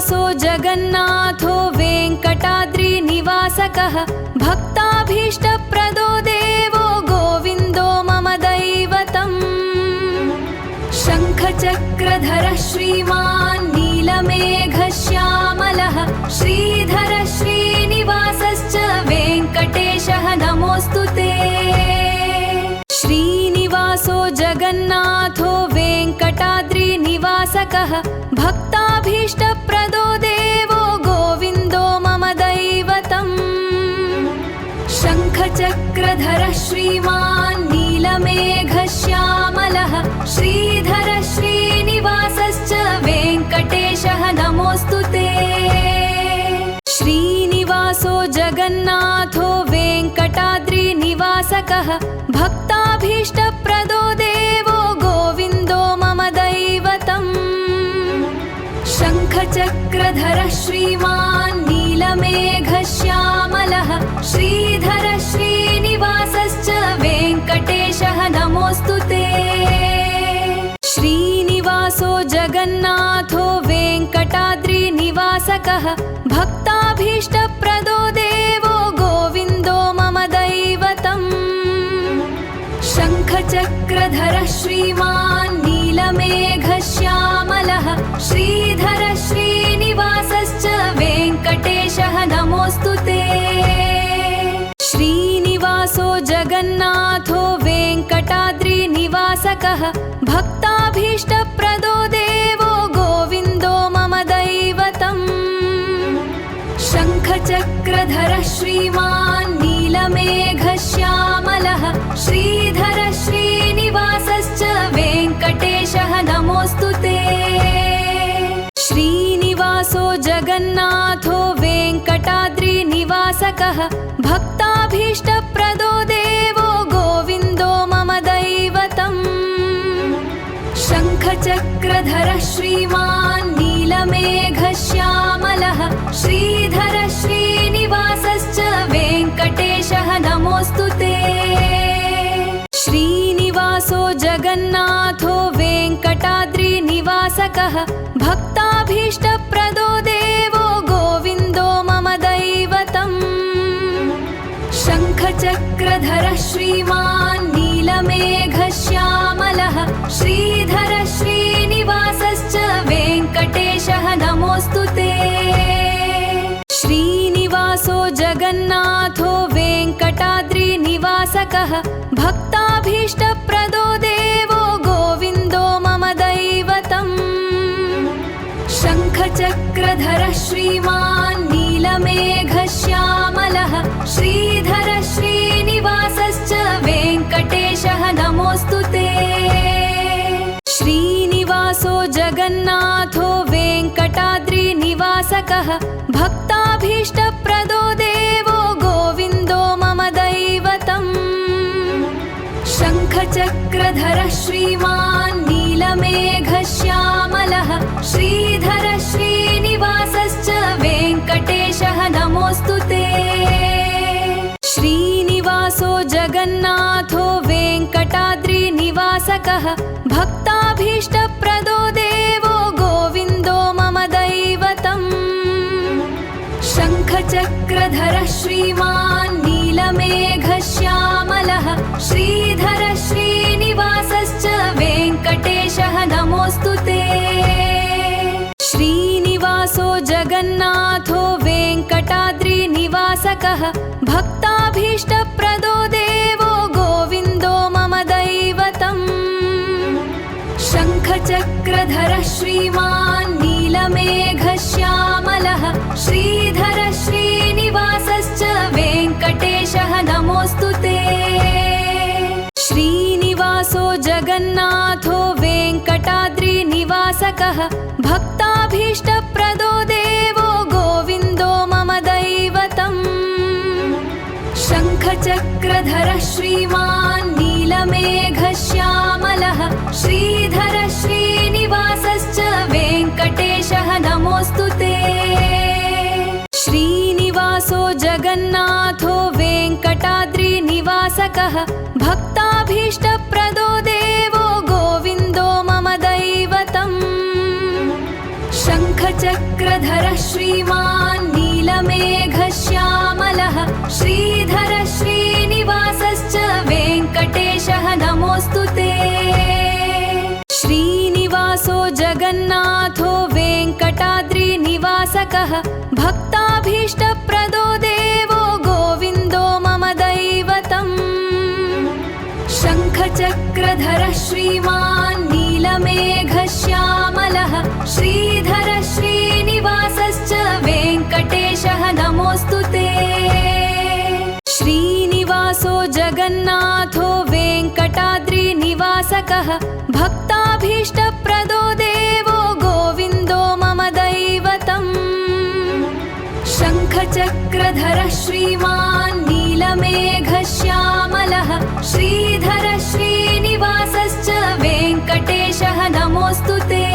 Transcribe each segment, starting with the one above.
श्रीनिवासो जगन्नाथो वेङ्कटाद्रिनिवासकः भक्ताभीष्टप्रदो देवो गोविन्दो मम दैवतम्। शङ्खचक्रधरः श्रीमान् नीलमेघश्यामलः श्रीधरः श्रीनिवासश्च वेङ्कटेशः नमोऽस्तु ते। श्रीनिवासो जगन्नाथो वेङ्कटाद्रिनिवासकः भक्ताभीष्टप्रदो देवो गोविन्दो मम दैवतम्। शङ्खचक्रधरः श्रीमान् नीलमेघश्यामलः श्रीधरः श्रीनिवासश्च वेङ्कटेशः नमोऽस्तु ते। श्रीनिवासो जगन्नाथो वेङ्कटाद्रिनिवासकः भक्ताभीष्टप्रदो देवो गोविन्दो मम दैवतम्। शङ्खचक्रधरः श्रीमान् नीलमेघश्यामलः श्रीधरः श्रीनिवासश्च वेङ्कटेशः नमोऽस्तु ते। श्रीनिवासो जगन्नाथो वेङ्कटाद्रिनिवासकः भक्ताभीष्टप्रदो देवो गोविन्दो मम दैवतम्। शङ्खचक्रधरः श्रीमान् नीलमेघश्यामलः श्रीधरः श्रीनिवासश्च वेङ्कटेशः नमोऽस्तु ते। श्रीनिवासो जगन्नाथो वेङ्कटाद्रिनिवासकः भक्ताभीष्टप्रदो देवो गोविन्दो मम दैवतम्। शङ्खचक्रधरः श्रीमान् नीलमेघश्यामलः श्रीधरः श्रीनिवासश्च वेङ्कटेशः नमोऽस्तु ते। श्रीनिवासो जगन्नाथो वेङ्कटाद्रिनिवासकः भक्ताभीष्टप्रदो देवो गोविन्दो मम दैवतम्। शङ्खचक्रधरः श्रीमान् नीलमेघश्यामलः श्रीधरः श्रीनिवासश्च वेङ्कटेशः नमोऽस्तु ते। श्रीनिवासो जगन्नाथो वेङ्कटाद्रिनिवासकः भक्ताभीष्टप्रदो देवो गोविन्दो मम दैवतम्। शङ्खचक्रधरः श्रीमान् नीलमेघश्यामलः श्रीधरः श्रीनिवासश्च वेङ्कटेशः नमोऽस्तु ते। श्रीनिवासो जगन्नाथो वेङ्कटाद्रिनिवासकः भक्ताभीष्टप्रदो देवो गोविन्दो मम दैवतम्। शङ्खचक्रधरः श्रीमान् नीलमेघश्यामलः श्रीधरः श्रीनिवासश्च वेङ्कटेशः नमोऽस्तु ते। श्रीनिवासो जगन्नाथो वेङ्कटाद्रिनिवासकः भक्ताभीष्टप्रदो देवो गोविन्दो मम दैवतम्। शङ्खचक्रधरः श्रीमान् नीलमेघश्यामलः श्रीधरः श्रीनिवासश्च वेङ्कटेशः नमोऽस्तु ते। श्रीनिवासो जगन्नाथो वेङ्कटाद्रिनिवासकः भक्ताभीष्टप्रदो देवो गोविन्दो मम दैवतम्। शङ्खचक्रधरः श्रीमान् नीलमेघश्यामलः श्रीधरः श्रीनिवासश्च वेङ्कटेशः नमोऽस्तु ते। श्रीनिवासो जगन्नाथो वेङ्कटाद्रिनिवासकः भक्ताभीष्टप्रदो देवो गोविन्दो मम दैवतम्। शङ्खचक्रधरः श्रीमान् नीलमेघश्यामलः श्रीधरः श्रीनिवासश्च वेङ्कटेशः नमोऽस्तु ते। श्रीनिवासो जगन्नाथो वेङ्कटाद्रिनिवासकः भक्ताभीष्टप्रदो देवो गोविन्दो मम दैवतम्। शङ्खचक्रधरः श्रीमान् नीलमेघश्यामलः श्रीधरः श्रीनिवासश्च वेङ्कटेशः नमोऽस्तु ते। श्रीनिवासो जगन्नाथो वेङ्कटाद्रिनिवासकः भक्ताभीष्टप्रदो देवो गोविन्दो मम दैवतम्। शङ्खचक्रधर श्रीमान् नीलमेघश्यामलः श्रीधर श्रीनिवासश्च वेङ्कटेशः नमोऽस्तु ते। श्रीनिवासो जगन्नाथो वेङ्कटाद्रिनिवासकः भक्ताभीष्टप्रदो देवो गोविन्दो मम दैवतम्। शङ्खचक्रधर श्रीमान् नीलमेघश्यामलः श्रीधर श्रीनिवासश्च वेङ्कटेशः नमोऽस्तु ते। श्रीनिवासो जगन्नाथो वेङ्कटाद्रिनिवासकः भक्ताभीष्टप्रदो देवो गोविन्दो मम दैवतम्। शङ्खचक्रधर श्रीमान् नीलमेघश्यामलः श्रीधर श्रीनिवासश्च वेङ्कटेशः नमोऽस्तु ते।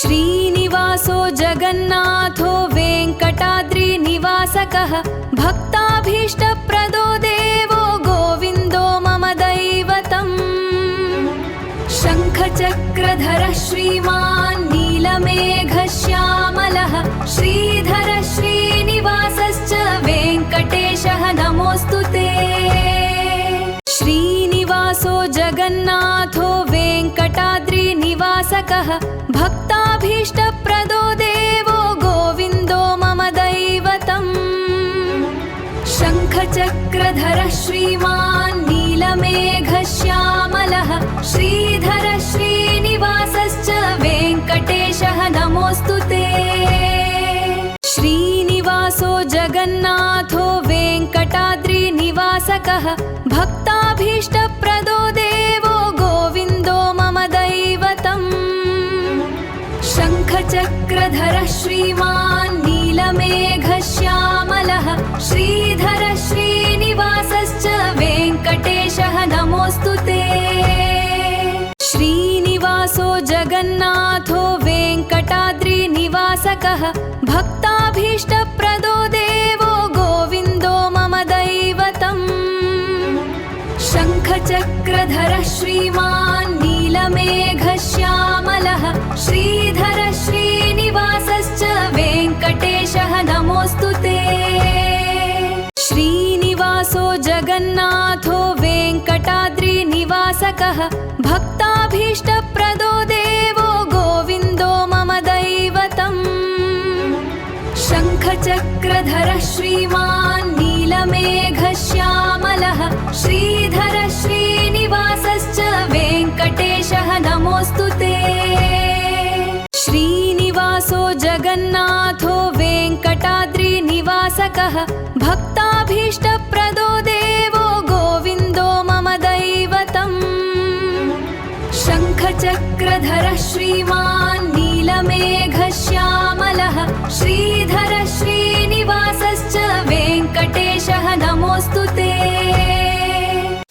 श्रीनिवासो जगन्नाथो वेङ्कटाद्रिनिवासकः भक्ताभीष्टप्रदो देवो गोविन्दो मम दैवतम्। शङ्खचक्रधर श्रीमान् नीलमेघश्यामलः श्रीधर श्रीनिवासश्च वेङ्कटेशः नमोऽस्तु ते। श्रीनिवासो जगन्नाथो वेङ्कटाद्रिनिवासकः भक्ताभीष्टप्रदो देवो गोविन्दो मम दैवतम्। शङ्खचक्रधर श्रीमान् नीलमेघश्यामलः श्रीधर श्रीनिवासश्च वेङ्कटेशः नमोऽस्तु ते। श्रीनिवासो जगन्नाथो वेङ्कटाद्रिनिवासकः भक्ताभीष्टप्रदो देवो गोविन्दो मम दैवतम्। शङ्खचक्रधर श्रीमान् नीलमेघश्यामलः श्रीधर श्रीनिवासश्च वेङ्कटेशः नमोऽस्तु ते। श्रीनिवासो जगन्नाथो वेङ्कटाद्रिनिवासकः भक्ताभीष्टप्रदो देवो गोविन्दो मम दैवतम्। शङ्खचक्रधर श्रीमान् नीलमेघश्यामलः श्रीधर श्रीनिवासश्च वेङ्कटेशः नमोऽस्तु ते। श्रीनिवासो जगन्नाथो वेङ्कटाद्रिनिवासकः भक्ताभीष्टप्रदो देवो गोविन्दो मम दैवतम्। शङ्खचक्रधर श्रीमान् नीलमेघश्यामलः श्रीधर श्रीनिवासश्च वेङ्कटेशः नमोऽस्तु ते। श्रीनिवासो जगन्नाथो वेङ्कटाद्रिनिवासकः भक्ताभीष्टप्रदो देवो गोविन्दो मम दैवतम्। शङ्खचक्रधर श्रीमान् नीलमेघश्यामलः श्रीधर श्रीनिवासश्च वेङ्कटेशः नमोऽस्तु ते।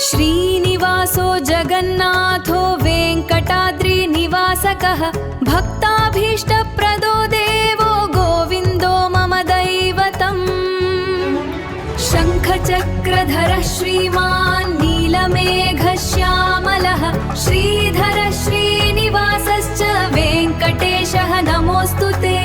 श्रीनिवासो जगन्नाथो वेङ्कटाद्रिनिवासकः भक्ताभीष्टप्रदो देवो गोविन्दो मम दैवतम्। शङ्खचक्रधर श्रीमान् नीलमेघश्यामलः श्रीधर श्रीनिवासश्च वेङ्कटेशः नमोऽस्तु ते।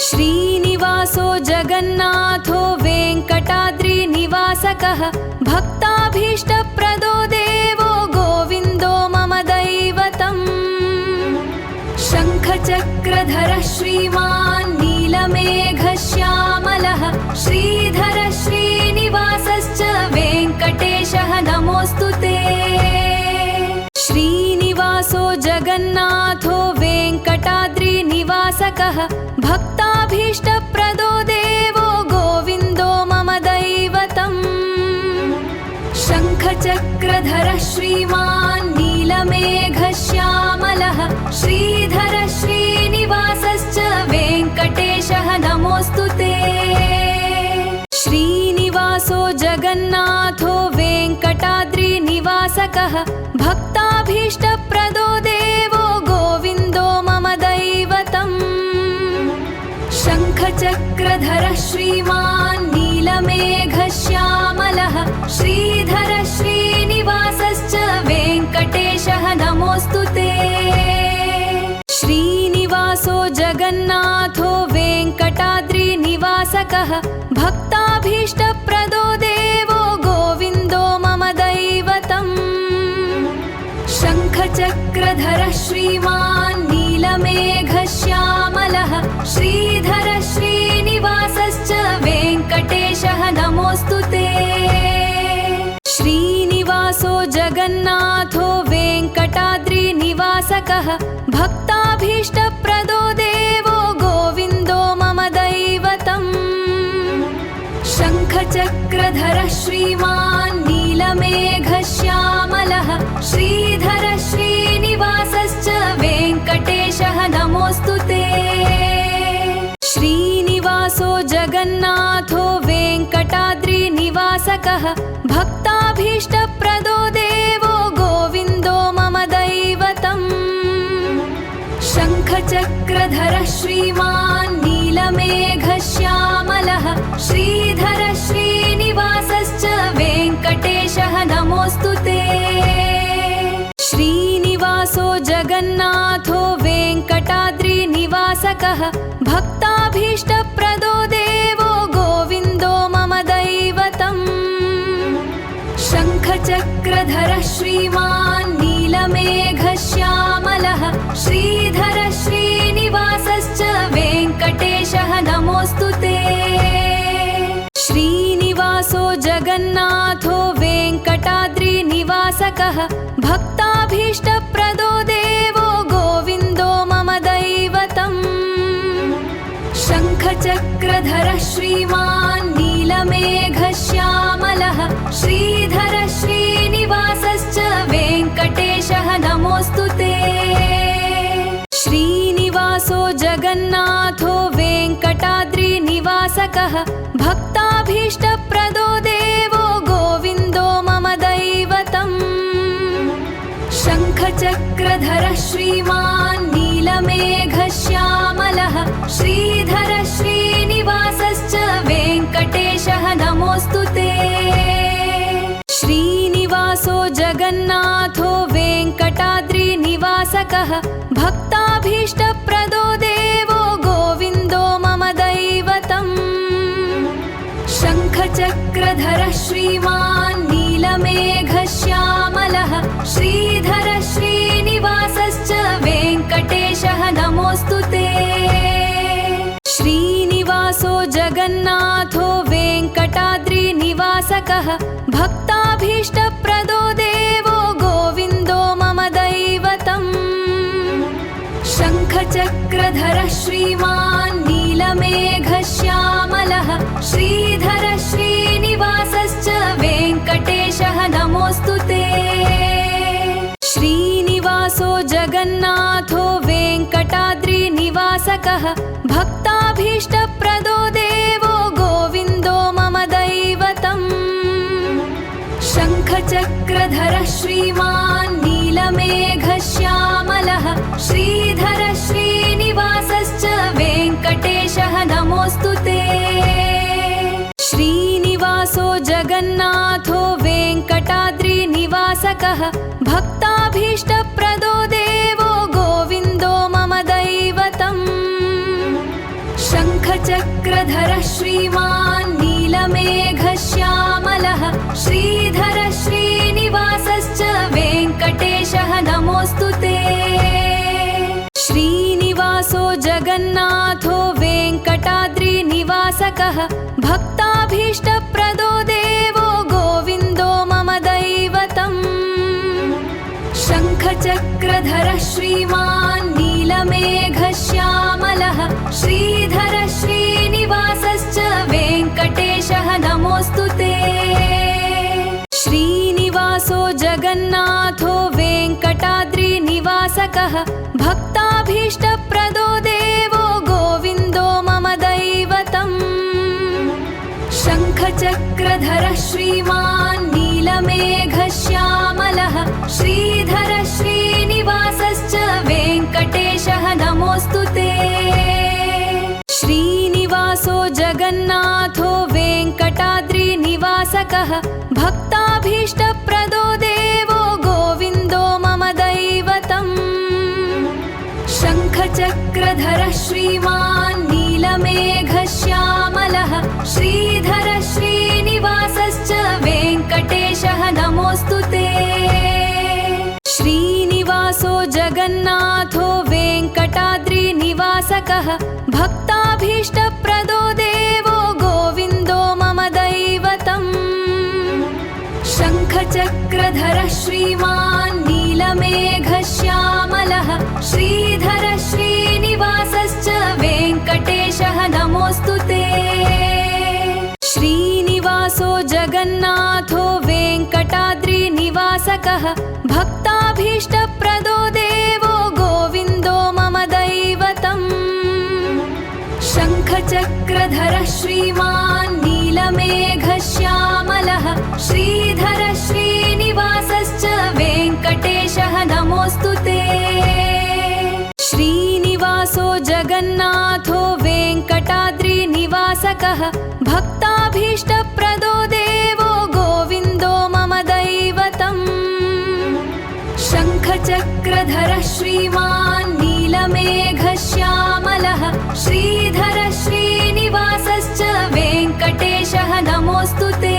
श्रीनिवासो जगन्नाथो वेङ्कटाद्रिनिवासकः भक्ताभीष्टप्रदो देवो गोविन्दो मम दैवतम्। शङ्खचक्रधर श्रीमान् नीलमेघश्यामलः श्रीधर श्रीनिवासश्च वेङ्कटेशः नमोऽस्तु ते। श्रीनिवासो जगन्नाथो वेङ्कटाद्रिनिवासकः भक्ताभीष्टप्रदो देवो गोविन्दो मम दैवतम्। शङ्खचक्रधर श्रीमान् नीलमेघश्यामलः श्रीधर श्रीनिवासश्च वेङ्कटेशः नमोऽस्तु ते। श्रीनिवासो जगन्नाथो वेङ्कटाद्रिनिवासकः भक्ताभीष्टप्रदो देवो गोविन्दो मम दैवतम्। शङ्खचक्रधर श्रीमान् नीलमेघश्यामलः श्रीधर श्रीनिवासश्च वेङ्कटेशः नमोऽस्तु ते। श्रीनि जगन्नाथो वेङ्कटाद्रिनिवासकः भक्ताभीष्टप्रदो देवो गोविन्दो मम दैवतम् शङ्खचक्रधरः श्रीमान् नीलमेघश्यामलः श्रीधर श्रीनिवासश्च वेङ्कटेशः नमोऽस्तु ते श्रीनिवासो जगन्नाथो वेङ्कटाद्रिनिवासकः भक्ताभीष्टप्रदो देवो गोविन्दो मम दैवतम् शङ्खचक्रधरः श्रीमान् नीलमेघश्यामलः श्रीधर श्रीनिवासश्च वेङ्कटेशः नमोऽस्तु ते श्रीनिवासो जगन्नाथो वेङ्कटाद्रिनिवासकः भक्ताभीष्टप्रदो देवो गोविन्दो मम दैवतम् शङ्खचक्रधरः श्रीमान् नीलमेघश्यामलः श्रीधर श्रीनिवासश्च वेङ्कटेशः नमोऽस्तु ते श्रीनिवासो जगन्नाथो वेङ्कटाद्रिनिवासकः भक्ताभीष्टप्रदो देवो गोविन्दो मम दैवतम् शङ्खचक्रधरः श्रीमान् नीलमेघश्यामलः श्रीधर श्रीनिवासश्च वेङ्कटेशः नमोऽस्तु ते श्रीनिवासो जगन्नाथो वेङ्कटाद्रिनिवासकः भक्ताभीष्टप्रदो देवो गोविन्दो मम दैवतम् शङ्खचक्रधरः श्रीमान् नीलमेघश्यामलः श्रीधर श्रीनिवासश्च वेङ्कटेशः नमोऽस्तु ते श्रीनिवासो जगन्नाथो वेङ्कटाद्रिनिवासकः भक्ताभीष्टप्रदो देवो गोविन्दो मम दैवतम् शङ्खचक्रधरः श्रीमान् नीलमेघश्यामलः श्रीधर श्रीनिवासश्च वेङ्कटेशः नमोऽस्तु ते श्रीनिवासो जगन्नाथो वेङ्कटाद्रिनिवासकः भक्ताभीष्टप्रदो देवो गोविन्दो मम दैवतम् शङ्खचक्रधरः श्रीमान् नीलमेघश्यामलः श्रीधर श्रीनिवासश्च वेङ्कटेशः नमोऽस्तु ते श्रीनिवासो जगन्नाथो वेङ्कटाद्रिनिवासकः भक्ताभीष्टप्रदो देवो गोविन्दो मम दैवतम् शङ्खचक्रधरः श्रीमान् नीलमेघश्यामलः श्रीधर श्रीनिवासश्च वेङ्कटेशः नमोऽस्तु ते श्रीनिवासो जगन्नाथो वेङ्कटाद्रिनिवासकः भक्ताभीष्टप्रदो देवो गोविन्दो मम दैवतम् शङ्खचक्रधरः श्रीमान् नीलमेघश्यामलः श्रीधर श्रीनिवासश्च वेङ्कटेशः नमोऽस्तु ते श्रीनिवासो जगन्नाथो वेङ्कटाद्रिनिवासकः भक्ताभीष्टप्रदो देवो गोविन्दो मम दैवतम् शङ्खचक्रधरः श्रीमान् नीलमेघश्यामलः श्रीधर श्रीनिवासश्च वेङ्कटेशः नमोऽस्तु ते श्रीनिवासो जगन्नाथो वेङ्कटाद्रिनिवासकः भक्ताभीष्टप्रदो देवो गोविन्दो मम दैवतम् शङ्खचक्रधरः श्रीमान् नीलमेघश्यामलः श्रीधर श्रीनिवासश्च वेङ्कटेशः नमोऽस्तु ते श्रीनिवासो जगन्नाथो वेङ्कटाद्रिनिवासकः भक्ताभीष्टप्रदो देवो गोविन्दो मम दैवतम् शङ्खचक्रधरः श्रीमान् नीलमेघश्यामलः श्रीधर श्रीनिवासश्च वेङ्कटेशः नमोऽस्तु ते श्रीनिवासो जगन्नाथो वेङ्कटाद्रिनिवासकः भक्ताभीष्टप्रदो देवो गोविन्दो मम दैवतम् शङ्ख शङ्खचक्रधरः श्रीमान् नीलमेघश्यामलः श्रीधर श्रीनिवासश्च वेङ्कटेशः नमोऽस्तु ते। श्रीनिवासो जगन्नाथो वेङ्कटाद्रिनिवासकः भक्ताभीष्टप्रदो देवो गोविन्दो मम दैवतम्। शङ्खचक्रधरः श्रीमान् नीलमेघश्यामलः श्रीधर श्रीनिवासश्च वेङ्कटेशः नमोऽस्तु ते। श्रीनिवासो जगन्नाथो वेङ्कटाद्रिनिवासकः भक्ताभीष्टप्रदो देवो गोविन्दो मम दैवतम्। शङ्खचक्रधरः श्रीमान् नीलमेघश्यामलः श्रीधर श्रीनिवासश्च वेङ्कटेशः नमोऽस्तु ते। श्रीनिवासो जगन्नाथो वेङ्कटाद्रिनिवासकः भक्ताभीष्टप्रदो देवो गोविन्दो मम दैवतम्। शङ्खचक्रधरः श्रीमान् नीलमेघश्यामलः श्रीधर श्रीनिवासश्च वेङ्कटेशः नमोऽस्तु ते।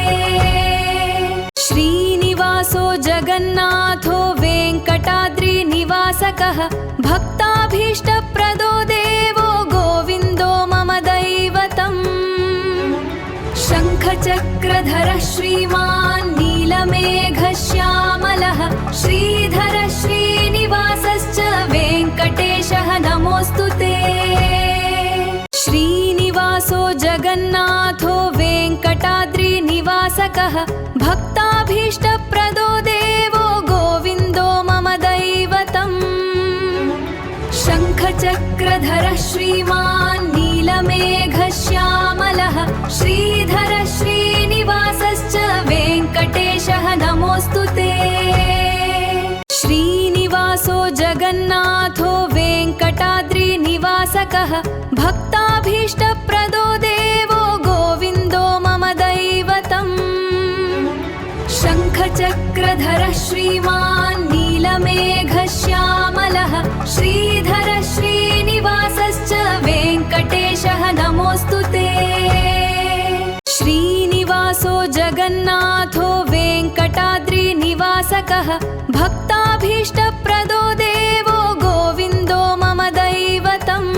श्रीनिवासो जगन्नाथो वेङ्कटाद्रिनिवासकः भक्ताभीष्टप्रदो देवो गोविन्दो मम दैवतम्। शङ्खचक्रधरः श्रीमान् नीलमेघश्यामलः श्रीधर श्रीनिवासश्च वेङ्कटेशः नमोऽस्तु ते। श्रीनिवासो जगन्नाथो वेङ्कटाद्रिनिवासकः भक्ताभीष्टप्रदो देवो गोविन्दो मम दैवतम्। शङ्खचक्रधरः श्रीमान् नीलमेघश्यामलः श्रीधर श्रीनिवासश्च वेङ्कटेशः नमोऽस्तु ते। श्रीनिवासो जगन्नाथो वेङ्कटाद्रिनिवासकः भक्ताभीष्टप्रदो देवो गोविन्दो मम दैवतम्। शङ्खचक्रधरः श्रीमान् नीलमेघश्यामलः श्रीधर श्रीनिवासश्च वेङ्कटेशः नमोऽस्तु ते। श्रीनिवासो जगन्नाथो वेङ्कटाद्रिनिवासकः भक्ताभीष्टप्रदो देवो गोविन्दो मम दैवतम्।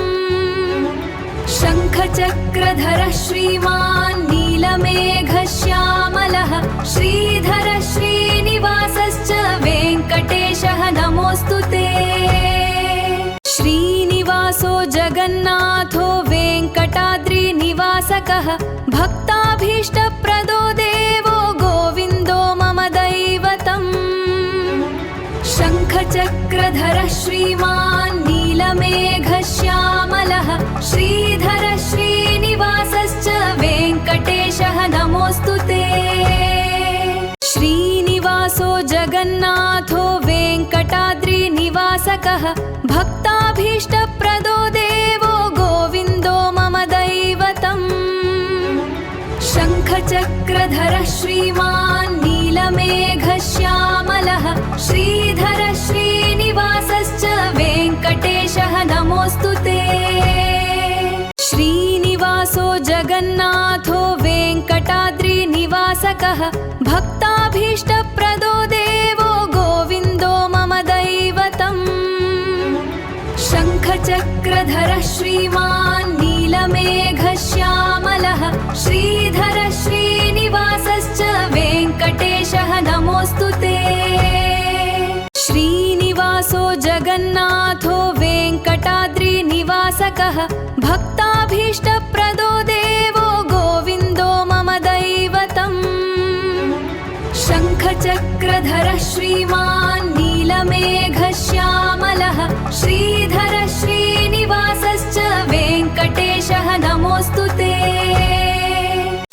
शङ्खचक्रधरः श्रीमान् नीलमेघश्यामलः श्रीधर श्रीनिवासश्च वेङ्कटेशः नमोऽस्तु ते। श्रीनिवासो जगन्नाथो वेङ्कटाद्रिनिवासकः भक्ताभीष्टप्रदो देवो गोविन्दो मम दैवतम्। शङ्खचक्रधरः श्रीमान् नीलमेघश्यामलः श्रीधर श्रीनिवासश्च वेङ्कटेशः नमोऽस्तु ते। श्रीनिवासो जगन्नाथो वेङ्कटाद्रिनिवासकः भक्ताभीष्टप्रदो देवो गोविन्दो मम दैवतम्। शङ्खचक्रधरः श्रीमान् नीलमेघश्यामलः श्रीधर श्रीनिवासश्च वेङ्कटेशः नमोऽस्तु ते। श्रीनिवासो जगन्नाथो वेङ्कटाद्रिनिवासकः भक्ताभीष्टप्रदो देवो गोविन्दो मम दैवतम्। शङ्खचक्रधरः श्रीमान् नीलमेघश्यामलः श्रीधर श्रीनिवासश्च वेङ्कटेशः नमोऽस्तु ते। श्रीनिवासो जगन्नाथो वेङ्कटाद्रिनिवासकः भक्ताभीष्टप्रदो देवो गोविन्दो मम दैवतम्। शङ्खचक्रधरः श्रीमान् नीलमेघश्यामलः श्रीधर श्रीनिवासश्च वेङ्कटेशः नमोऽस्तु ते।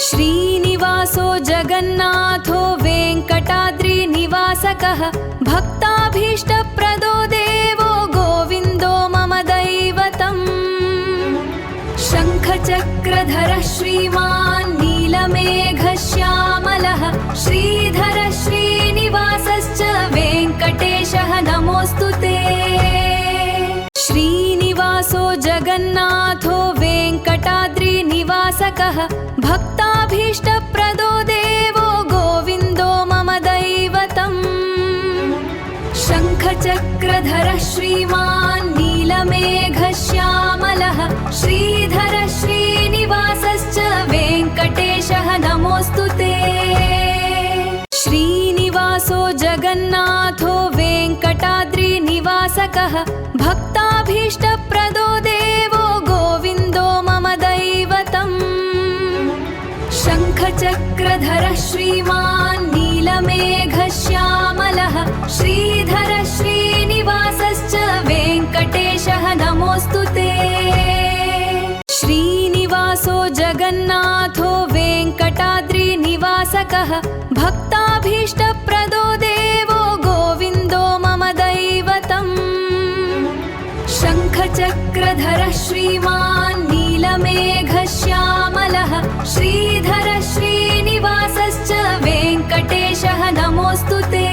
श्रीनिवासो जगन्नाथो वेङ्कटाद्रिनिवासकः भक्ताभीष्टप्रदो देवो गोविन्दो मम दैवतम्। शङ्खचक्रधरः श्रीमान् नीलमेघश्यामलः श्रीधर श्रीनिवासश्च वेङ्कटेशः नमोऽस्तु ते। श्रीनिवासो जगन्नाथो वेङ्कटाद्रिनिवासकः भक्ताभीष्टप्रदो देवो गोविन्दो मम दैवतम् शङ्खचक्रधरः श्रीमान् नीलमेघश्यामलः श्रीधरः श्रीनिवासश्च वेङ्कटेशः नमोऽस्तु ते श्रीनिवासो जगन्नाथो वेङ्कटाद्रिनिवासकः भक्ताभीष्टप्रदो देवो गोविन्दो मम दैवतम् शङ्खचक्रधरः श्रीमान् नीलमेघश्यामलः श्रीधरः श्रीनिवासश्च वेङ्कटेशः नमोऽस्तु ते श्रीनिवासो जगन्नाथो वेङ्कटाद्रिनिवासकः भक्ताभीष्टप्रदो देवो गोविन्दो मम दैवतम् शङ्खचक्रधरः श्रीमान् नीलमेघश्यामलः श्रीधरः श्रीनिवासश्च वेङ्कटेशः नमोऽस्तु ते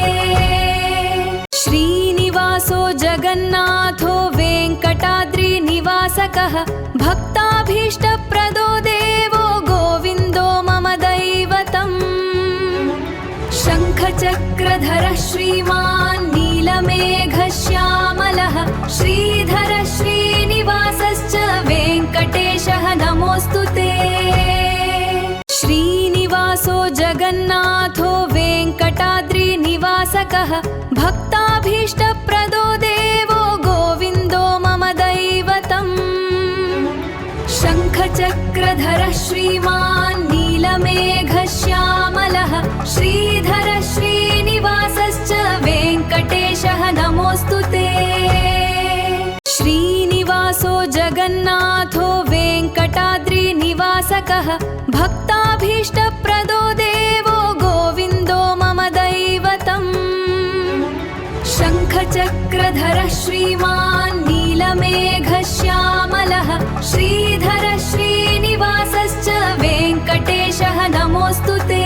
श्रीनिवासो जगन्नाथो वेङ्कटाद्रिनिवासकः भक्ताभीष्टप्रदो देवो गोविन्दो मम दैवतम् शङ्खचक्रधरः श्रीमान् नीलमेघश्यामलः श्रीधरः श्रीनिवासश्च वेङ्कटेशः नमोऽस्तु ते श्रीनिवासो जगन्नाथो वेङ्कटाद्रिनिवासकः भक्ताभीष्टप्रदो देवो गोविन्दो मम दैवतम् शङ्खचक्रधरः श्रीमान् नीलमेघश्यामलः श्रीधरः श्रीनिवासश्च वेङ्कटेशः नमोऽस्तु ते श्रीनिवासो जगन्नाथो वेङ्कटाद्रिनिवासकः भक्ताभीष्टप्रदो देवो गोविन्दो मम दैवतम् शङ्खचक्रधरः श्रीमान् नीलमेघश्यामलः श्रीधरः श्रीनिवासश्च वेङ्कटेशः नमोऽस्तु ते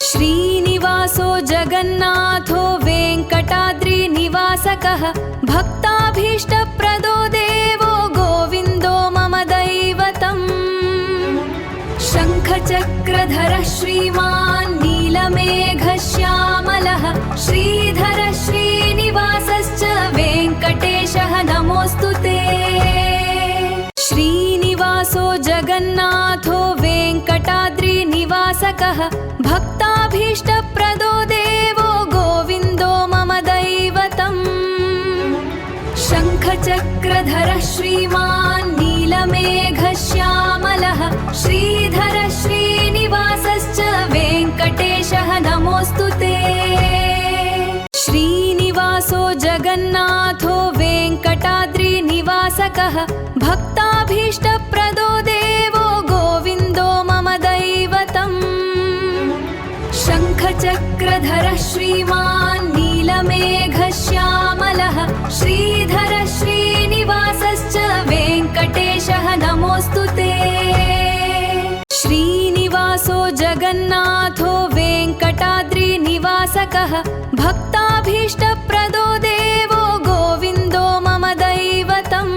श्रीनिवासो जगन्नाथो वेङ्कटाद्रिनिवासकः भक्ताभीष्टप्रदो देवो गोविन्दो मम दैवतम् शङ्खचक्रधरः श्रीमान् नीलमेघश्यामलः श्रीधरः श्रीनिवासश्च वेङ्कटेशः नमोऽस्तु ते श्रीनिवासो जगन्नाथो वेङ्कटाद्रिनिवासकः भक्ताभीष्टप्रदो देवो गोविन्दो मम दैवतम् शङ्खचक्रधरः श्रीमान् नीलमेघश्यामलः श्रीधरः श्रीनिवासश्च वेङ्कटेशः नमोऽस्तु ते श्रीनिवासो जगन्नाथो वेङ्कटाद्रिनिवासकः भक्ताभीष्टप्रदो देवो गोविन्दो मम दैवतम् शङ्खचक्रधरः श्रीमान् नीलमेघश्यामलः श्रीधरः श्रीनिवासश्च वेङ्कटेशः नमोऽस्तु ते श्रीनिवासो जगन्नाथो वेङ्कटाद्रिनिवासकः भक्ताभीष्टप्रदो देवो गोविन्दो मम दैवतम्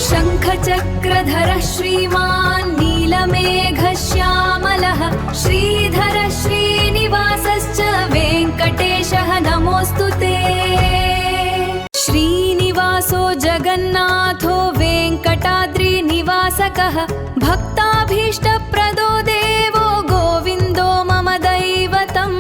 शङ्खचक्रधरः श्रीमान् नीलमेघश्यामलः श्रीधरः श्रीनिवासश्च वेङ्कटेशः नमोऽस्तु ते श्रीनिवासो जगन्नाथो वेङ्कटाद्रिनिवासकः भक्ताभीष्टप्रदो देवो गोविन्दो मम दैवतम्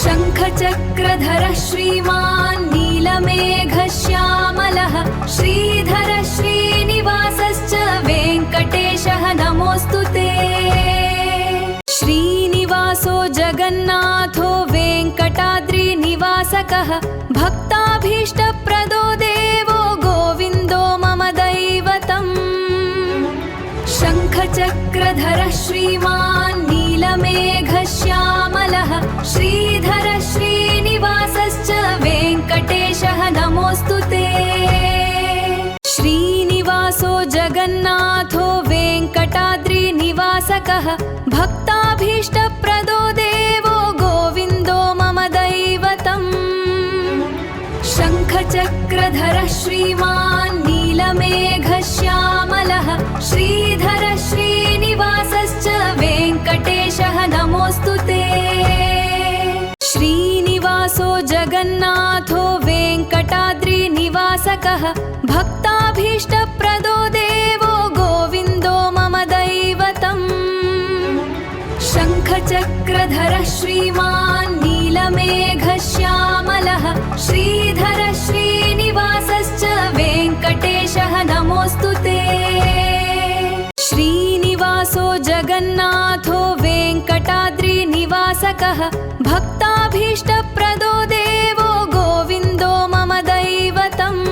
शङ्खचक्रधरः श्रीमान् नीलमेघश्यामलः श्रीधरः श्रीनिवासश्च वेङ्कटेशः नमोऽस्तु ते श्रीनिवासो जगन्नाथो वेङ्कटाद्रिनिवासकः भक्ताभीष्टप्रदो देवो गोविन्दो मम दैवतम् शङ्खचक्रधरः श्रीमान् नीलमेघश्यामलः श्रीधरः श्रीनिवासश्च वेङ्कटेशः नमोऽस्तु ते श्रीनिवासो जगन्नाथो वेङ्कटाद्रिनिवासकः भक्ताभीष्टप्रदो देवो गोविन्दो मम दैवतम् शङ्खचक्रधरः श्रीमान् नीलमेघश्यामलः श्रीधरः श्रीनिवासश्च वेङ्कटेशः नमोऽस्तु ते। श्रीनिवासो जगन्नाथो वेङ्कटाद्रिनिवासकः भक्ताभीष्टप्रदो देवो गोविन्दो मम दैवतम्। शङ्खचक्रधरः श्रीमान् नीलमेघश्यामलः श्रीधरः श्रीनिवासश्च वेङ्कटेशः नमोऽस्तु ते। श्रीनिवासो जगन्नाथो वेङ्कटाद्रिनिवासकः भक्ताभीष्टप्रदो देवो गोविन्दो मम दैवतम्।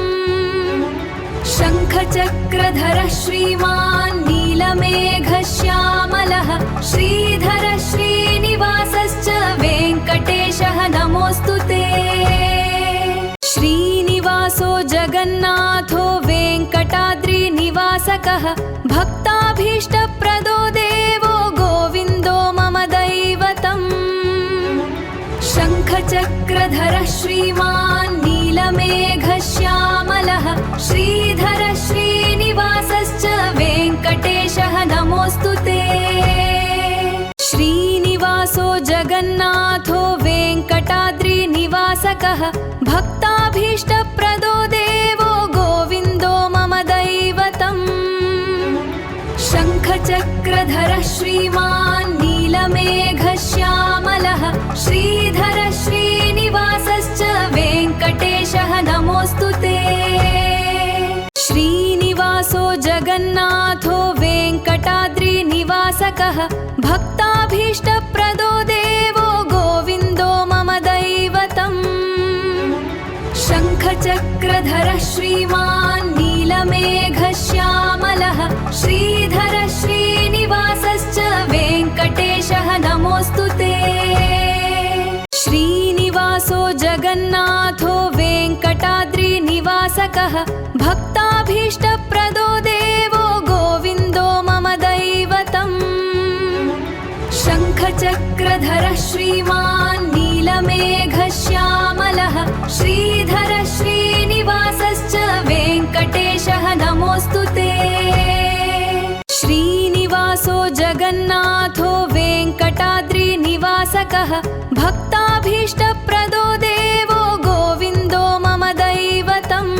शङ्खचक्रधरः श्रीमान् नीलमेघश्यामलः श्रीधरः श्रीनिवासश्च वेङ्कटेशः नमोऽस्तु ते। श्रीनिवासो जगन्नाथो वेङ्कटाद्रिनिवासकः भक्ताभीष्टप्रदो देवो गोविन्दो मम दैवतम्। शङ्खचक्रधरः श्रीमान् नीलमेघश्यामलः श्रीधरः श्रीनिवासश्च वेङ्कटेशः नमोऽस्तु ते। श्रीनिवासो जगन्नाथो वेङ्कटाद्रिनिवासकः भक्ताभीष्टप्रदो देवो गोविन्दो मम दैवतम्। शङ्खचक्रधरः श्रीमान् नीलमेघश्यामलः श्रीधरः श्रीनिवासश्च वेङ्कटेशः नमोऽस्तु ते। श्रीनिवासो जगन्नाथो वेङ्कटाद्रिनिवासकः भक्ताभीष्टप्रदो देवो गोविन्दो मम दैवतम्। शङ्खचक्रधरः श्रीमान् नीलमेघश्यामलः श्रीधरः श्रीनिवासश्च वेङ्कटेशः नमोऽस्तु ते। श्रीनिवासो जगन्नाथो वेङ्कटाद्रिनिवासकः भक्ताभीष्टप्रदो देवो गोविन्दो मम दैवतम्। शङ्खचक्रधरः श्रीमान् नीलमेघश्यामलः श्रीधरः श्रीनिवासश्च वेङ्कटेशः नमोऽस्तु ते। श्रीनिवासो जगन्नाथो वेङ्कटाद्रिनिवासकः भक्ताभीष्टप्रदो देवो गोविन्दो मम दैवतम्।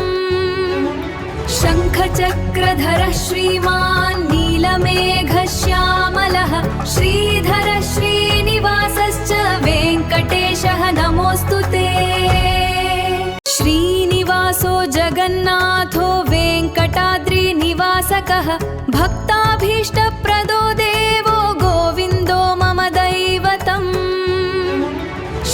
शङ्खचक्रधरः श्रीमान् नीलमेघश्यामलः श्रीधरः श्रीनिवासश्च वेङ्कटेशः नमोऽस्तु ते। श्रीनिवासो जगन्नाथो वेङ्कटाद्रिनिवासकः भक्ताभीष्टप्रदो देवो गोविन्दो मम दैवतम्।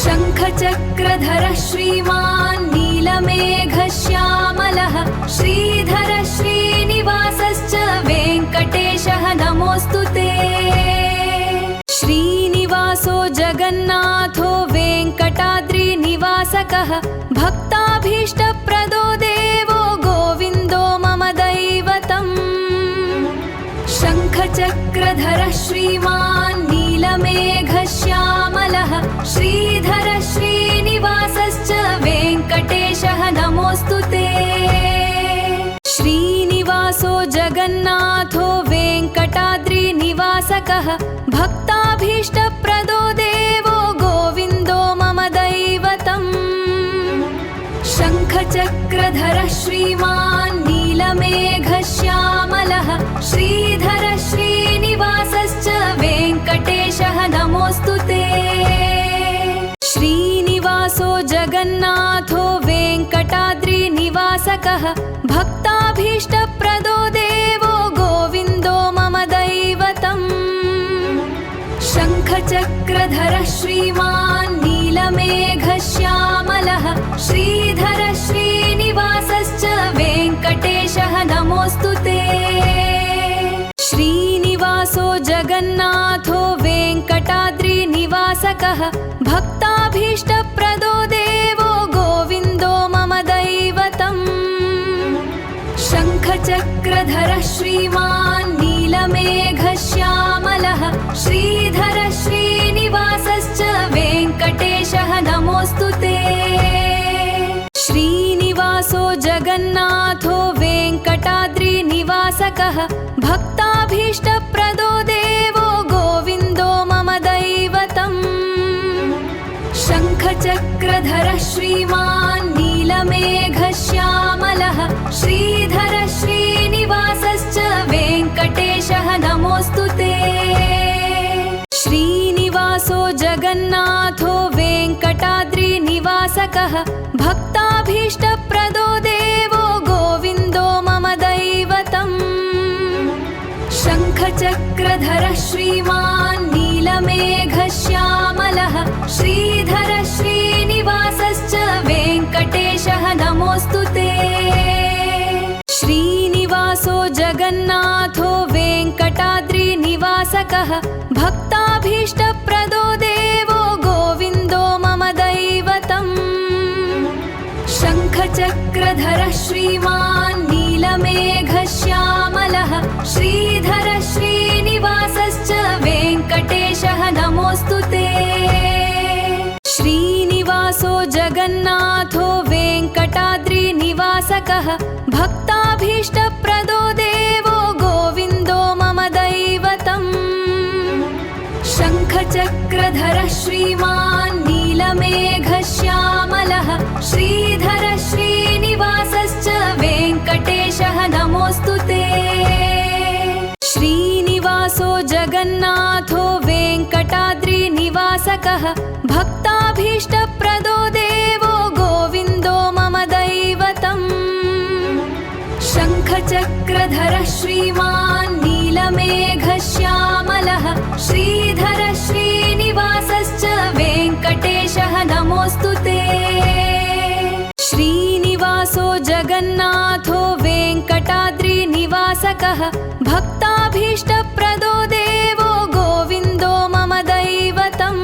शङ्खचक्रधरः श्रीमान् नीलमेघश्यामलः श्रीधरः श्रीनिवासश्च वेङ्कटेशः नमोऽस्तु ते। श्रीनिवासो जगन्नाथो वेङ्कटाद्रिनिवासकः भक्ताभीष्टप्रदो देवो गोविन्दो मम दैवतम्। शङ्खचक्रधरः श्रीमान् नीलमेघश्यामलः श्रीधरः श्रीनिवासश्च वेङ्कटेशः नमोऽस्तु ते। श्रीनिवासो जगन्नाथो वेङ्कटाद्रिनिवासकः भक्ताभीष्टप्रदो देवो गोविन्दो मम दैवतम्। शङ्खचक्रधरः श्रीमान् नीलमेघश्यामलः श्रीधरः श्रीनिवासश्च वेङ्कटेशः नमोऽस्तु ते। श्रीनिवासो जगन्नाथो वेङ्कटाद्रिनिवासकः भक्ताभीष्टप्रदो देवो गोविन्दो मम दैवतम्। शङ्खचक्रधरः श्रीमान् नीलमेघश्यामलः श्रीधरः श्रीनिवासश्च वेङ्कटेशः नमोऽस्तु ते। श्रीनिवासो जगन्नाथो वेङ्कटाद्रिनिवासकः भक्ताभीष्टप्रदो देवो गोविन्दो मम दैवतम्। शङ्खचक्रधरः श्रीमान् नीलमेघश्यामलः श्रीधरः श्रीनिवासश्च वेङ्कटेशः नमोऽस्तु ते। श्रीनिवासो जगन्नाथो वेङ्कटाद्रिनिवासकः भक्ताभीष्टप्रदो देवो गोविन्दो मम दैवतम् शङ्खचक्रधरः श्रीमान् नीलमेघश्यामलः श्रीधरः श्रीनिवासश्च वेङ्कटेशः नमोऽस्तु ते श्रीनिवासो जगन्नाथो वेङ्कटाद्रिनिवासकः भक्ताभीष्टप्रदो देवो गोविन्दो मम दैवतम् शङ्खचक्रधरः श्रीमान् नीलमेघश्यामलः श्रीधरः श्रीनिवासश्च वेङ्कटेशः नमोऽस्तु ते श्रीनिवासो जगन्नाथो वेङ्कटाद्रिनिवासकः भक्ताभीष्टप्रदो देवो गोविन्दो मम दैवतम् शङ्खचक्रधरः श्रीमान् नीलमेघश्यामलः श्रीधरः श्रीनिवासश्च वेङ्कटेशः नमोऽस्तु ते श्रीनिवासो जगन्नाथो वेङ्कटाद्रिनिवासकः भक्ताभीष्टप्रदो देवो गोविन्दो मम दैवतम् शङ्खचक्रधरः श्रीमान् नीलमेघश्यामलः श्रीधरः श्रीनिवासश्च वेङ्कटेशः नमोऽस्तु ते श्रीनिवासो जगन्नाथो वेङ्कटाद्रिनिवासकः भक्ताभीष्टप्रदो देवो गोविन्दो मम दैवतम् शङ्खचक्रधरः श्रीमान् नीलमेघश्यामलः श्रीधरः श्रीनिवासश्च वेङ्कटेशः नमोऽस्तु ते श्रीनिवासो जगन्नाथो वेङ्कटाद्रिनिवासकः भक्ताभीष्टप्रदो देवो गोविन्दो मम दैवतम्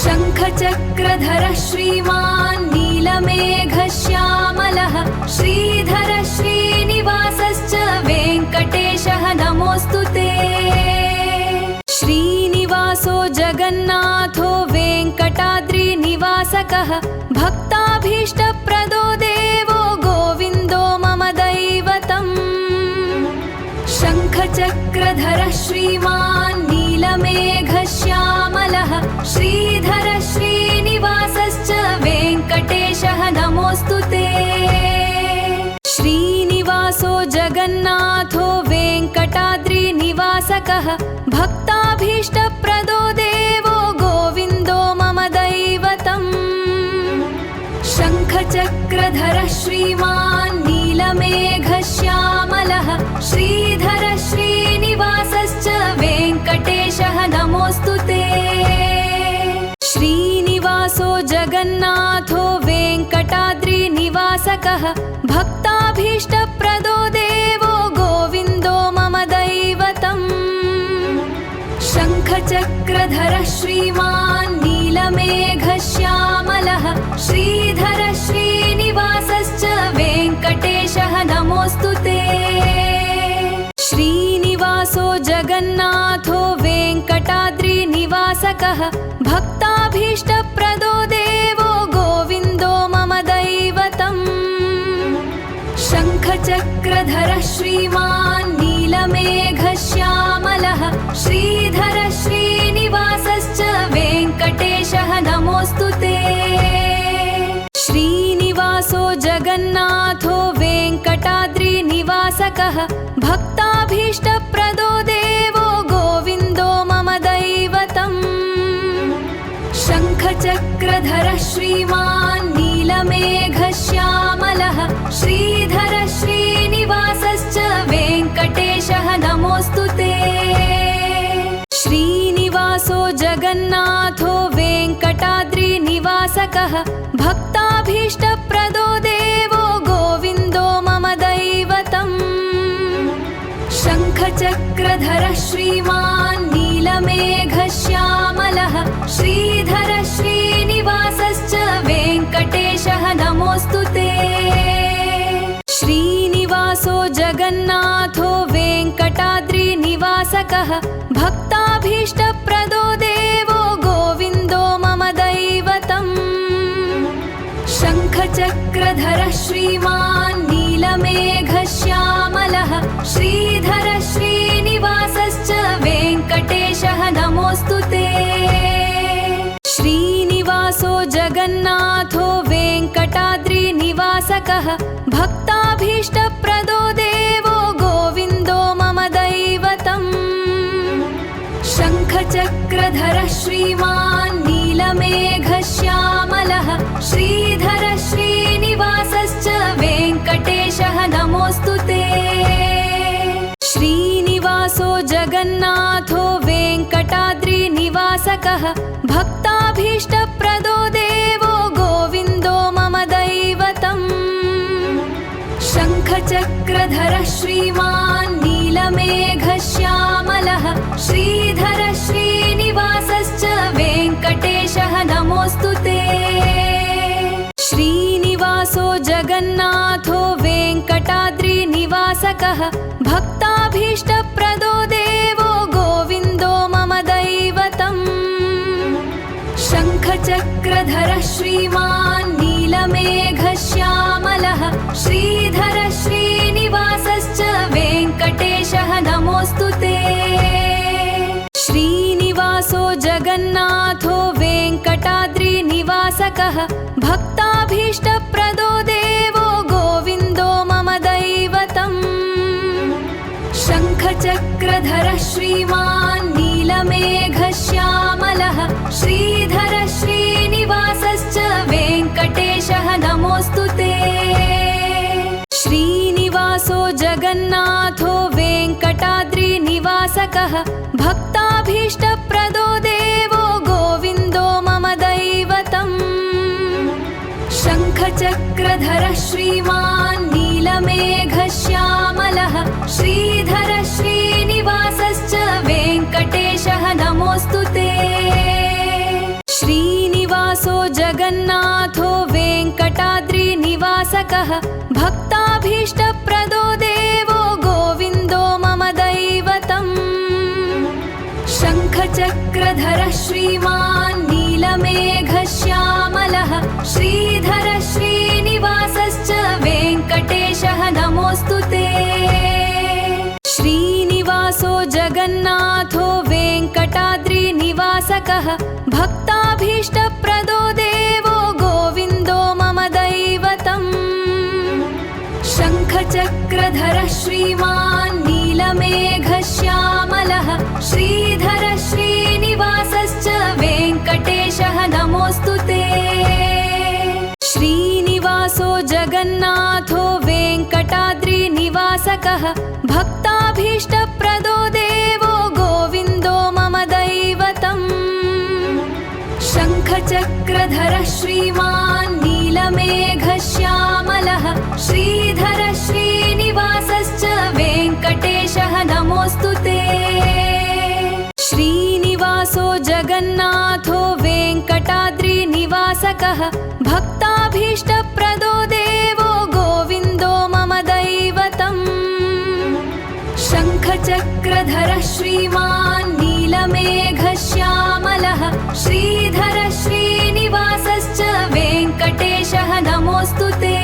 शङ्खचक्रधरः श्रीमान् नीलमेघश्यामलः श्रीधरः श्रीनिवासश्च वेङ्कटेशः नमोऽस्तु ते श्रीनिवासो जगन्नाथो वेङ्कटाद्रिनिवासकः भक्ताभीष्टप्रदो देवो गोविन्दो मम दैवतम् शङ्खचक्रधरः श्रीमान् नीलमेघश्यामलः श्रीधरः श्रीनिवासश्च वेङ्कटेशः नमोऽस्तु ते श्रीनिवासो जगन्नाथो वेङ्कटाद्रिनिवासकः भक्ताभीष्टप्रदो देवो गोविन्दो मम दैवतम् शङ्खचक्रधरः श्रीमान् नीलमेघश्यामलः श्रीधरः श्रीनिवासश्च वेङ्कटेशः नमोऽस्तु ते श्रीनिवासो जगन्नाथो वेङ्कटाद्रिनिवासकः भक्ताभीष्टप्रदो देवो गोविन्दो मम दैवतम् शङ्खचक्रधरः श्रीमान् नीलमेघश्यामलः श्रीधरः श्रीनिवासश्च वेङ्कटेशः नमोऽस्तु ते श्रीनिवासो जगन्नाथो वेङ्कटाद्रिनिवासकः भक्ताभीष्टप्रदो देवो गोविन्दो मम दैवतम् शङ्खचक्रधरः श्रीमान् नीलमेघश्यामलः श्रीधरः श्रीनिवासश्च वेङ्कटेशः नमोऽस्तु ते श्रीनिवासो जगन्नाथो वेङ्कटाद्रिनिवासकः भक्ताभीष्टप्रदो देवो गोविन्दो मम दैवतम् शङ्खचक्रधरः श्रीमान् नीलमेघश्यामलः श्रीधरः श्रीनिवासश्च वेङ्कटेशः नमोऽस्तु ते श्रीनिवासो जगन्नाथो वेङ्कटाद्रिनिवासकः भक्ताभीष्टप्रदो देवो गोविन्दो मम दैवतम् शङ्खचक्रधरः श्रीमान् नीलमेघश्यामलः श्रीधरः श्रीनिवासश्च वेङ्कटेशः नमोऽस्तु ते श्रीनिवासो जगन्नाथो वेङ्कटाद्रिनिवासकः भक्ताभीष्टप्रदो देवो गोविन्दो मम दैवतम् शङ्खचक्र शङ्खचक्रधरः श्रीमान् नीलमेघश्यामलः श्रीधरः श्रीनिवासश्च वेङ्कटेशः नमोऽस्तु ते। श्रीनिवासो जगन्नाथो वेङ्कटाद्रिनिवासकः भक्ताभीष्टप्रदो देवो गोविन्दो मम दैवतम्। शङ्खचक्रधरः श्रीमान् नीलमेघश्यामलः श्रीधरः श्रीनिवासश्च वेङ्कटेशः नमोऽस्तु ते। श्रीनिवासो जगन्नाथो वेङ्कटाद्रिनिवासकः भक्ताभीष्टप्रदो देवो गोविन्दो मम दैवतम्। शङ्खचक्रधरः श्रीमान् नीलमेघश्यामलः श्रीधरः श्रीनिवासश्च वेङ्कटेशः नमोऽस्तु ते। श्रीनिवासो जगन्नाथो वेङ्कटाद्रिनिवासकः भक्ताभीष्टप्रदो देवो गोविन्दो मम दैवतम्। शङ्खचक्रधरः श्रीमान् नीलमेघश्यामलः श्रीधरः श्रीनिवासश्च वेङ्कटेशः नमोऽस्तु ते। श्रीनिवासो जगन्नाथो वेङ्कटाद्रिनिवासकः भक्ताभीष्टप्रदो देवो गोविन्दो मम दैवतम्। शङ्खचक्रधरः श्रीमान् नीलमेघश्यामलः श्रीधरः श्रीनिवासश्च वेङ्कटेशः नमोऽस्तु ते। श्रीनिवासो जगन्नाथो वेङ्कटाद्रिनिवासकः भक्ताभीष्टप्रदो देवो गोविन्दो मम दैवतम्। शङ्खचक्रधरः श्रीमान् नीलमेघश्यामलः श्रीधरः श्रीनिवासश्च वेङ्कटेशः नमोऽस्तु ते। श्रीनिवासो जगन्नाथो वेङ्कटाद्रिनिवासकः भक्ताभीष्टप्रदो देवो गोविन्दो मम दैवतम्। शङ्खचक्रधरः श्रीमान् नीलमेघश्यामलः श्रीधरः श्रीनिवासश्च वेङ्कटेशः नमोऽस्तु ते। श्रीनिवासो जगन्नाथो वेङ्कटाद्रिनिवासकः भक्ताभीष्टप्रदो देवो गोविन्दो मम दैवतम्। शङ्खचक्रधरः श्रीमान् नीलमेघश्यामलः श्रीधरः श्रीनिवासश्च वेङ्कटेशः नमोऽस्तु ते। श्रीनिवासो जगन्नाथो वेङ्कटाद्रिनिवासकः भक्ताभीष्टप्रदो देवो गोविन्दो मम दैवतम्। शङ्खचक्रधरः श्रीमान् नीलमेघश्यामलः श्रीधरः श्रीनिवासश्च वेङ्कटेशः नमोऽस्तु ते। श्रीनिवासो जगन्नाथो वेङ्कटाद्रिनिवासकः भक्ताभीष्टप्रदो देवो गोविन्दो मम दैवतम्। शङ्खचक्रधरः श्रीमान् नीलमेघश्यामलः श्रीधरः श्रीनिवासश्च वेङ्कटेशः नमोऽस्तु ते।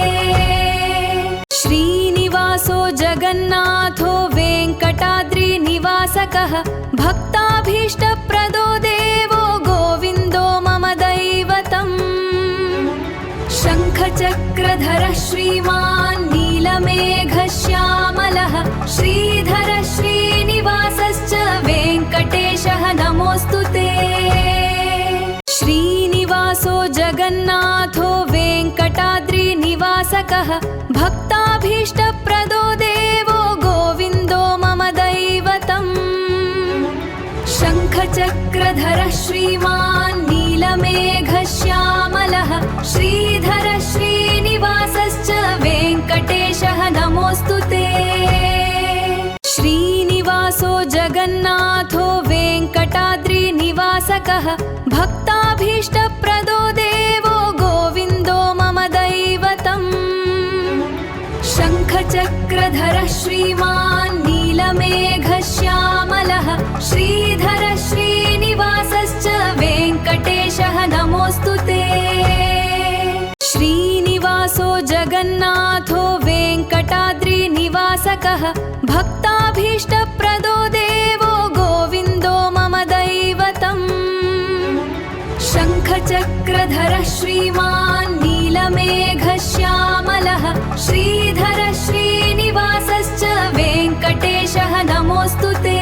श्रीनिवासो जगन्नाथो वेङ्कटाद्रिनिवासकः भक्ताभीष्टप्रदो देवो गोविन्दो मम दैवतम्। शङ्खचक्रधरः श्रीमान् नीलमेघश्यामलः श्रीधरः श्रीनिवासश्च वेङ्कटेशः नमोऽस्तु ते। श्रीनिवासो जगन्नाथो वेङ्कटाद्रिनिवासकः भक्ताभीष्टप्रदो देवो गोविन्दो मम दैवतम्। शङ्खचक्रधरः श्रीमान् नीलमेघश्यामलः श्रीधरः श्रीनिवासश्च वेङ्कटेशः नमोऽस्तु ते। श्रीनिवासो जगन्नाथो वेङ्कटाद्रिनिवासकः भक्ताभीष्टप्रदो देवो गोविन्दो मम दैवतम्। शङ्खचक्रधरः श्रीमान् नीलमेघश्यामलः श्रीधरः श्रीनिवासश्च वेङ्कटेशः नमोऽस्तु ते। श्रीनिवासो जगन्नाथो वेङ्कटाद्रिनिवासकः भक्ताभीष्टप्रदो देवो गोविन्दो मम दैवतम् शङ्खचक्रधरः श्रीमान् नीलमेघश्यामलः श्रीधर श्रीनिवासश्च वेङ्कटेशः नमोऽस्तु ते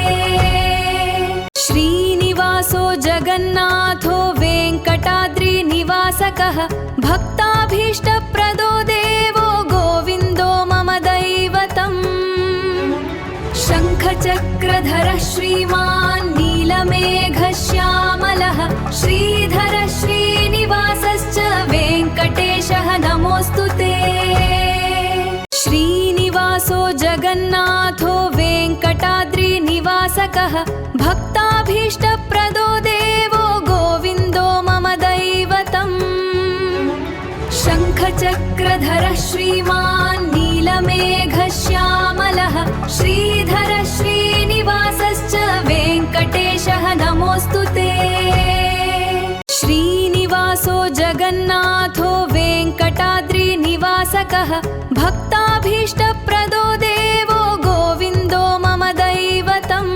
श्रीनिवासो जगन्नाथो वेङ्कटाद्रिनिवासकः भक्ताभीष्टप्रदो देवो गोविन्दो मम दैवतम् शङ्खचक्रधरः श्रीमान् नीलमेघश्यामलः श्रीधर श्रीनिवासश्च वेङ्कटेशः नमोऽस्तु ते श्रीनिवासो जगन्नाथो वेङ्कटाद्रिनिवासकः भक्ताभीष्टप्रदो देवो गोविन्दो मम दैवतम् शङ्खचक्रधरः श्रीमान् नीलमेघश्यामलः श्रीधर श्रीनिवासश्च वेङ्कटेशः नमोऽस्तु ते श्रीनिवासो जगन्नाथो वेङ्कटाद्रिनिवासकः भक्ताभीष्टप्रदो देवो गोविन्दो मम दैवतम्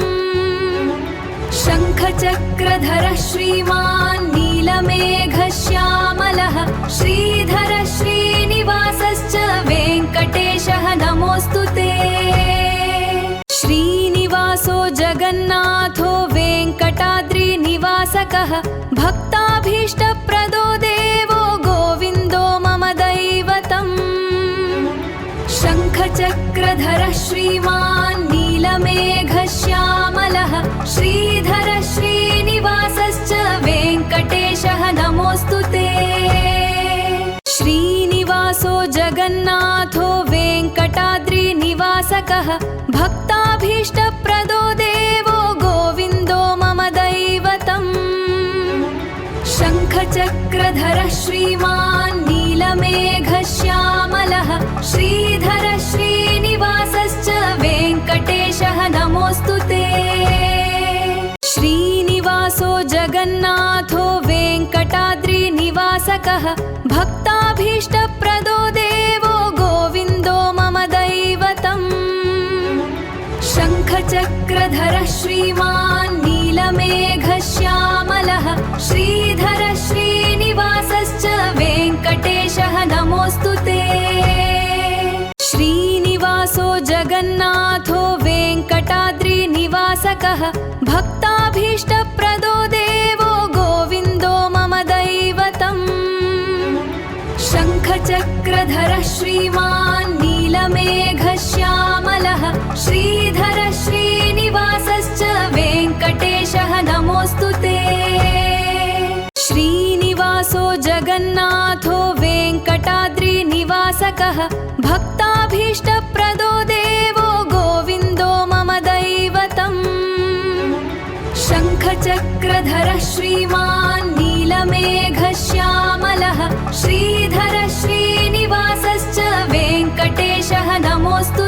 शङ्खचक्रधरः श्रीमान् नीलमेघश्यामलः श्रीधर श्रीनिवासश्च वेङ्कटेशः नमोऽस्तु ते श्रीनिवासो जगन्नाथो वेङ्कटाद्रिनिवासकः भक्ताभीष्टप्रदो देवो गोविन्दो मम दैवतम् शङ्खचक्रधरः श्रीमान् नीलमेघश्यामलः श्रीधर श्रीनिवासश्च वेङ्कटेशः नमोऽस्तु ते श्रीनिवासो जगन्नाथो वेङ्कटाद्रिनिवासकः भक्ताभीष्टप्रदो देवो गोविन्दो मम दैवतम् शङ्खचक्रधरः श्रीमान् नीलमेघश्यामलः श्रीधर श्रीनिवासश्च वेङ्कटेशः नमोऽस्तु ते श्रीनिवासो जगन्नाथो वेङ्कटाद्रिनिवासकः भक्ताभीष्टप्रदो देवो गोविन्दो मम दैवतम् शङ्खचक्रधरः श्रीमान् नीलमेघश्यामलः श्रीधर श्रीनिवासश्च वेङ्कटेशः नमोऽस्तु ते श्रीनिवासो जगन्नाथो वेङ्कटाद्रिनिवासकः भक्ताभीष्टप्रदो देवो गोविन्दो मम दैवतम् शङ्खचक्रधरः श्रीमान् नीलमेघश्यामलः श्रीधर श्रीनिवासश्च वेङ्कटेशः नमोऽस्तु ते श्रीनिवासो जगन्नाथो वेङ्कटाद्रिनिवासकः भक्ताभीष्टप्रदो देवो गोविन्दो मम दैवतम् शङ्खचक्रधरः श्रीमान् नीलमेघश्यामलः श्रीधर श्रीनिवासश्च वेङ्कटेशः नमोऽस्तु